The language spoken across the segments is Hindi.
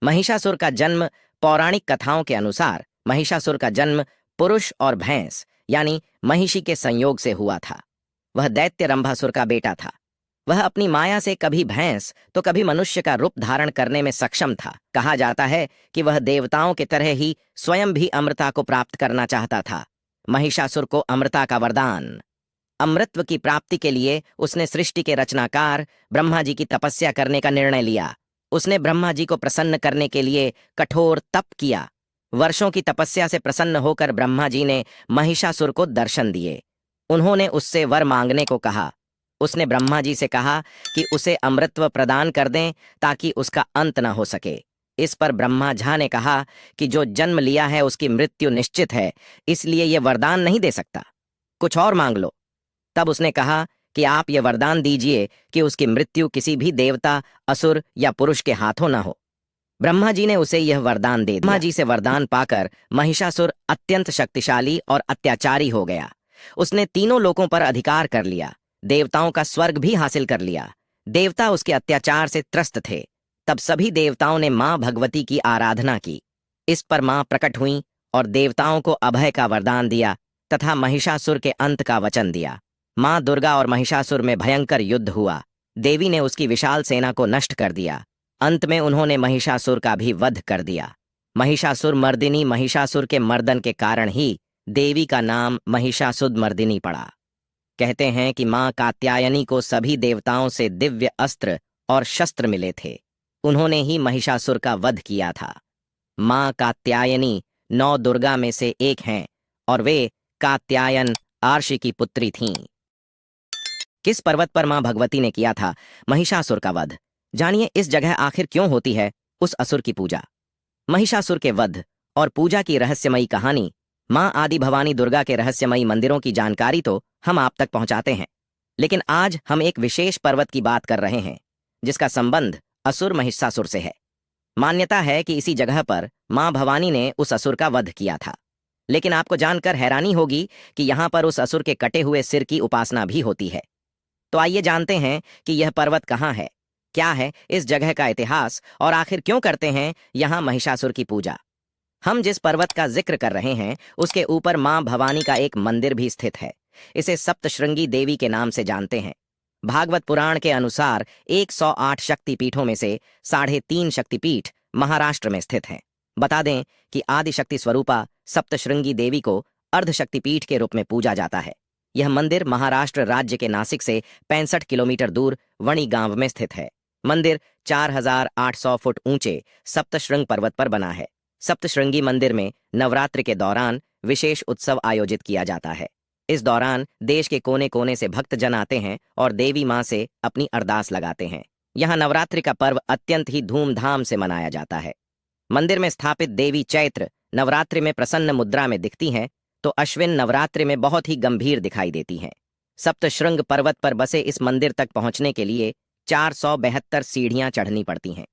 महिषासुर का जन्म पौराणिक कथाओं के अनुसार महिषासुर का जन्म पुरुष और भैंस यानी महिषी के संयोग से हुआ था। वह दैत्य रंभासुर का बेटा था। वह अपनी माया से कभी भैंस तो कभी मनुष्य का रूप धारण करने में सक्षम था। कहा जाता है कि वह देवताओं की तरह ही स्वयं भी अमृता को प्राप्त करना चाहता था। महिषासुर को अमृता का वरदान। अमृतत्व की प्राप्ति के लिए उसने सृष्टि के रचनाकार ब्रह्मा जी की तपस्या करने का निर्णय लिया। उसने ब्रह्मा जी को प्रसन्न करने के लिए कठोर तप किया। वर्षों की तपस्या से प्रसन्न होकर ब्रह्मा जी ने महिषासुर को दर्शन दिए। उन्होंने उससे वर मांगने को कहा। उसने ब्रह्मा जी से कहा कि उसे अमृतत्व प्रदान कर दें ताकि उसका अंत न हो सके। इस पर ब्रह्मा झा ने कहा कि जो जन्म लिया है उसकी मृत्यु निश्चित है, इसलिए यह वरदान नहीं दे सकता, कुछ और मांग लो। तब उसने कहा कि आप यह वरदान दीजिए कि उसकी मृत्यु किसी भी देवता, असुर या पुरुष के हाथों न हो। ब्रह्मा जी ने उसे यह वरदान दे दिया। ब्रह्मा जी से वरदान पाकर महिषासुर अत्यंत शक्तिशाली और अत्याचारी हो गया। उसने तीनों लोकों पर अधिकार कर लिया, देवताओं का स्वर्ग भी हासिल कर लिया। देवता उसके अत्याचार से त्रस्त थे। तब सभी देवताओं ने मां भगवती की आराधना की। इस पर मां प्रकट हुई और देवताओं को अभय का वरदान दिया तथा महिषासुर के अंत का वचन दिया। मां दुर्गा और महिषासुर में भयंकर युद्ध हुआ। देवी ने उसकी विशाल सेना को नष्ट कर दिया। अंत में उन्होंने महिषासुर का भी वध कर दिया। महिषासुर मर्दिनी, महिषासुर के मर्दन के कारण ही देवी का नाम महिषासुरमर्दिनी पड़ा। कहते हैं कि मां कात्यायनी को सभी देवताओं से दिव्य अस्त्र और शस्त्र मिले थे। उन्होंने ही महिषासुर का वध किया था। मां कात्यायनी 9 दुर्गा में से एक हैं और वे कात्यायन आर्षि की पुत्री थीं। किस पर्वत पर मां भगवती ने किया था महिषासुर का वध? जानिए इस जगह आखिर क्यों होती है उस असुर की पूजा। महिषासुर के वध और पूजा की रहस्यमयी कहानी, मां आदि भवानी दुर्गा के रहस्यमयी मंदिरों की जानकारी तो हम आप तक पहुंचाते हैं, लेकिन आज हम एक विशेष पर्वत की बात कर रहे हैं जिसका संबंध असुर महिषासुर से है। मान्यता है कि इसी जगह पर मां भवानी ने उस असुर का वध किया था। लेकिन आपको जानकर हैरानी होगी कि यहां पर उस असुर के कटे हुए सिर की उपासना भी होती है। तो आइए जानते हैं कि यह पर्वत कहाँ है, क्या है इस जगह का इतिहास और आखिर क्यों करते हैं यहां महिषासुर की पूजा। हम जिस पर्वत का जिक्र कर रहे हैं उसके ऊपर मां भवानी का एक मंदिर भी स्थित है। इसे सप्तशृंगी देवी के नाम से जानते हैं। भागवत पुराण के अनुसार 108 शक्तिपीठों में से 3.5 शक्तिपीठ महाराष्ट्र में स्थित हैं। बता दें कि आदिशक्ति स्वरूपा सप्तशृंगी देवी को अर्धशक्तिपीठ के रूप में पूजा जाता है। यह मंदिर महाराष्ट्र राज्य के नासिक से 65 किलोमीटर दूर वणी गांव में स्थित है। मंदिर 4800 फुट ऊंचे सप्तशृंग पर्वत पर बना है। सप्तशृंगी मंदिर में नवरात्रि के दौरान विशेष उत्सव आयोजित किया जाता है। इस दौरान देश के कोने कोने से भक्तजन आते हैं और देवी मां से अपनी अरदास लगाते हैं। यहाँ नवरात्रि का पर्व अत्यंत ही धूमधाम से मनाया जाता है। मंदिर में स्थापित देवी चैत्र नवरात्रि में प्रसन्न मुद्रा में दिखती हैं तो अश्विन नवरात्रि में बहुत ही गंभीर दिखाई देती हैं। सप्तशृंग पर्वत पर बसे इस मंदिर तक पहुंचने के लिए 472 सीढ़ियां चढ़नी पड़ती हैं।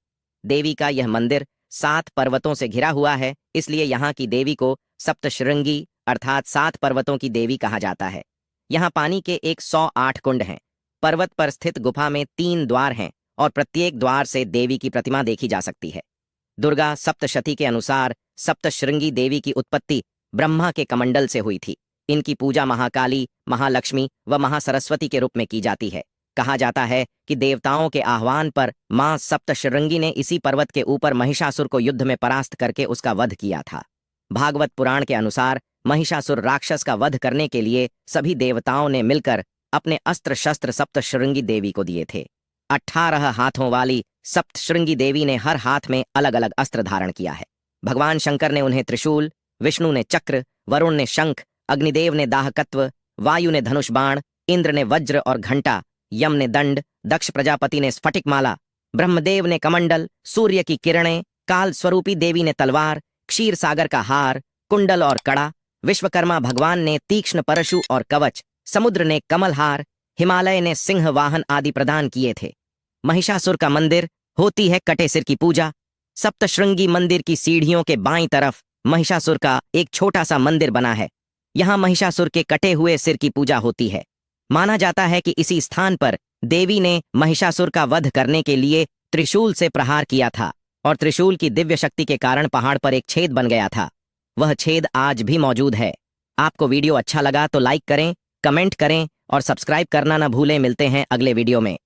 देवी का यह मंदिर 7 पर्वतों से घिरा हुआ है, इसलिए यहाँ की देवी को सप्तशृंगी अर्थात 7 पर्वतों की देवी कहा जाता है। यहाँ पानी के 108 कुंड हैं। पर्वत पर स्थित गुफा में 3 द्वार हैं और प्रत्येक द्वार से देवी की प्रतिमा देखी जा सकती है। दुर्गा सप्तशती के अनुसार सप्तशृंगी देवी की उत्पत्ति ब्रह्मा के कमंडल से हुई थी। इनकी पूजा महाकाली, महालक्ष्मी व महासरस्वती के रूप में की जाती है। कहा जाता है कि देवताओं के आह्वान पर मां सप्तशृंगी ने इसी पर्वत के ऊपर महिषासुर को युद्ध में परास्त करके उसका वध किया था। भागवत पुराण के अनुसार महिषासुर राक्षस का वध करने के लिए सभी देवताओं ने मिलकर अपने अस्त्र शस्त्र सप्तशृंगी देवी को दिए थे। 18 हाथों वाली सप्तशृंगी देवी ने हर हाथ में अलग अलग अस्त्र धारण किया है। भगवान शंकर ने उन्हें त्रिशूल, विष्णु ने चक्र, वरुण ने शंख, अग्निदेव ने दाहकत्व, वायु ने धनुष बाण, इंद्र ने वज्र और घंटा, यम ने दंड, दक्ष प्रजापति ने स्फटिक माला, ब्रह्मदेव ने कमंडल, सूर्य की किरणें, काल स्वरूपी देवी ने तलवार, क्षीर सागर का हार, कुंडल और कड़ा, विश्वकर्मा भगवान ने तीक्ष्ण परशु और कवच, समुद्र ने कमलहार, हिमालय ने सिंह वाहन आदि प्रदान किए थे। महिषासुर का मंदिर होती है कटे सिर की पूजा। सप्तशृंगी मंदिर की सीढ़ियों के बाईं तरफ महिषासुर का एक छोटा सा मंदिर बना है। यहाँ महिषासुर के कटे हुए सिर की पूजा होती है। माना जाता है कि इसी स्थान पर देवी ने महिषासुर का वध करने के लिए त्रिशूल से प्रहार किया था। और त्रिशूल की दिव्य शक्ति के कारण पहाड़ पर एक छेद बन गया था। वह छेद आज भी मौजूद है। आपको वीडियो अच्छा लगा तो लाइक करें, कमेंट करें और सब्सक्राइब करना न भूलें। मिलते हैं अगले वीडियो में।